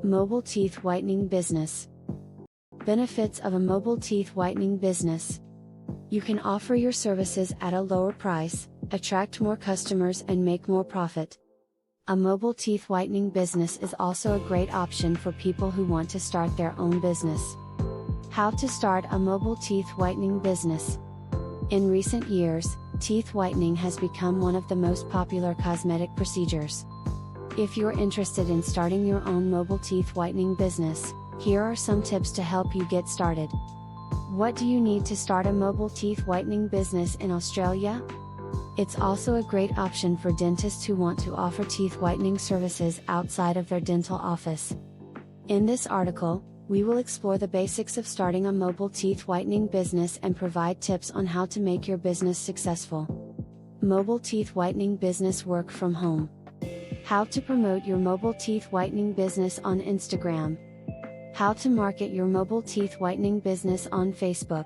Mobile teeth whitening business. Benefits of a mobile teeth whitening business. You can offer your services at a lower price, attract more customers and make more profit. A mobile teeth whitening business is also a great option for people who want to start their own business. How to start a mobile teeth whitening business. In recent years, teeth whitening has become one of the most popular cosmetic procedures. If you're interested in starting your own mobile teeth whitening business, here are some tips to help you get started. What do you need to start a mobile teeth whitening business in Australia? It's also a great option for dentists who want to offer teeth whitening services outside of their dental office. In this article, we will explore the basics of starting a mobile teeth whitening business and provide tips on how to make your business successful. Mobile teeth whitening business work from home. How to promote your mobile teeth whitening business on Instagram. How to market your mobile teeth whitening business on Facebook.